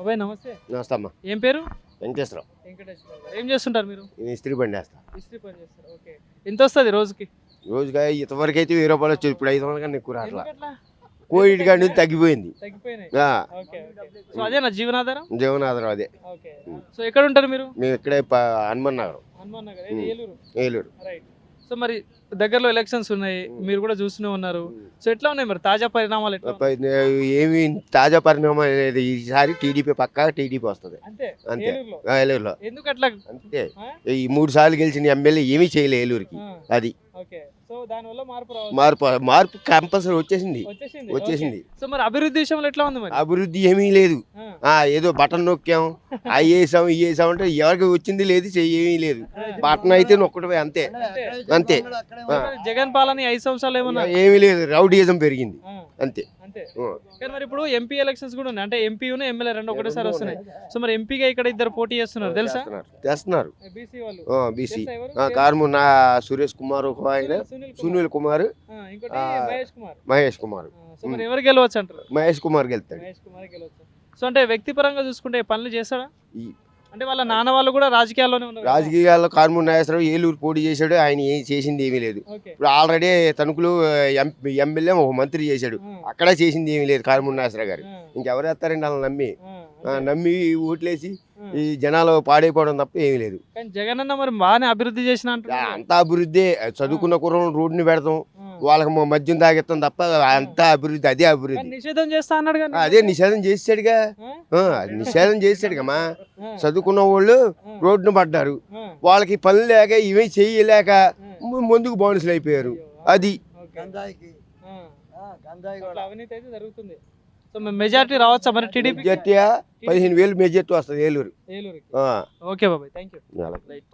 బాబాయ్ నమస్తే. నమస్తే అమ్మా. ఏం పేరు? వెంకటేశ్వరరావు. వెంకటేశ్వర గారు. ఏం చేస్తుంటారు మీరు? ఇస్త్రీ బండి వేస్తా. ఇస్త్రీ పని చేస్తారు. ఓకే. ఎంత వస్తుంది రోజుకి? రోజుగా ఇంతవరకు అయితే 1000 రూపాయలు వచ్చేది, ఇప్పుడు 500 కన్నా ఎక్కువ రావట్లా. ఎందుకట్లా? కోవిడ్ కాడి నుంచి తగ్గిపోయింది. తగ్గిపోయినాయి. ఆ, ఓకే ఓకే. సో అదేనా జీవనాధారం? జీవనాధారం అదే. ఓకే. సో ఎక్కడ ఉంటారు మీరు? మేము ఇక్కడే హనుమాన్ నగరం, హనుమాన్ నగర్. ఇది ఏలూరు. ఏలూరు. రైట్. సో మరి దగ్గరలో ఎలక్షన్స్ ఉన్నాయి, మీరు కూడా చూస్తూనే ఉన్నారు. సో ఎట్లా ఉన్నాయి మరి తాజా పరిణామాలు ఎట్లా ఉన్నాయి? ఏమి తాజా పరిణామం అనేది ఈసారి టీడీపీ పక్కా టీడీపీ వస్తుంది అంతే అంతే. ఏలూరులో. ఏలూరులో ఎందుకు అట్లా? అంతే. ఆ? ఈ 3 సార్లు గెలిచిన ఎమ్మెల్యే ఏమీ చేయలే ఏలూరుకి. ఆ, అది ఓకే. సో దానివల్ల మార్పు రావాలి. మార్పు కంపల్సరీ వచ్చేసింది. వచ్చేసింది. సో మరి అభివృద్ధి విషయంలో ఎట్లా ఉంది మరి? అభివృద్ధి ఏమీ లేదు. ఆ, ఏదో బటన్ నొక్కాం, అవి వేసాం ఇవి వేసాం అంటే ఎవరికి వచ్చింది లేదు, ఏమీ లేదు. బటన్ అయితే నొక్కడమే అంతే అంతే. జగన్ పాలన 5 సంవత్సరాలు ఏమన్నా? ఏమీ లేదు, రౌడీయిజం పెరిగింది ఆ, అంతే. అంతే. కానీ మరి ఇప్పుడు ఎంపీ ఎలక్షన్స్ కూడా ఉన్నాయి, అంటే ఎంపీ ఎమ్మెల్యే రెండు ఒకటేసారి వస్తున్నాయి. సో మరి ఎంపీగా ఇక్కడ ఇద్దరు పోటీ చేస్తున్నారు తెలుసా? చేస్తున్నారు. బీసీ వాళ్ళు. బీసీ తెలుసా ఎవరు? కార్మూర్ సురేష్ కుమార్ ఒక ఆయన, సునీల్ కుమార్, ఇంకోటి మహేష్ కుమార్. మహేష్ కుమార్. సో మరి ఎవరు గెలవచ్చు అంటారు? మహేష్ కుమార్ గెలుతాడు. మహేష్ కుమార్ గెలవచ్చు. సో అంటే వ్యక్తిపరంగా చూసుకుంటే పనులు చేస్తాడా? ఈ- అంటే వాళ్ళ నాన్న వాళ్ళు కూడా రాజకీయాల్లోనే ఉన్నారు కదా? రాజకీయాల్లో కార్మూర్ నాగేశ్వరరావు ఏలూరు పోటీ చేశాడు, ఆయన ఏం చేసింది ఏమీ లేదు. ఓకే. ఇప్పుడు ఆల్రెడీ తణుకులు ఎమ్మెల్యే ఒక మంత్రి చేశాడు, అక్కడ చేసింది ఏమీ లేదు కార్మూర్ నాగేశ్వరరావు గారు. ఇంకెవరు వేస్తారండి వాళ్ళని నమ్మి? నమ్మి ఓట్లేసి ఈ జనాలు పాడైపోవడం తప్ప ఏమీ లేదు. కానీ జగన్ అన్న మరి బాగానే అభివృద్ధి చేసిన అంటున్నారు. అంతా అభివృద్ధి. చదువుకున్న కుర్రం రోడ్డుని పెడతాం, వాళ్ళకి మద్యం తాగిస్తాం తప్ప అంతా అభివృద్ధి, అదే అభివృద్ధి. కానీ నిషేధం చేస్తా అన్నాడు కానీ. అదే నిషేధం చేసాడుగా. నిషేధం చేసాడుగమ్మా. చదువుకున్న వాళ్ళు రోడ్డును పడ్డారు, వాళ్ళకి పనులు లేక ఇవే చేయలేక ముందుకు బౌన్సులు అయిపోయారు. అది అట్లా అవినీతి అయితే జరుగుతుంది. సో మెజారిటీ రావచ్చా మరి టీడీపీ? మెజార్టీ 15,000 మెజార్టీ వస్తుంది ఏలూరు. ఏలూరుకి. ఆ. ఓకే బాబాయ్, థ్యాంక్ యూ. అలాగే. రైట్.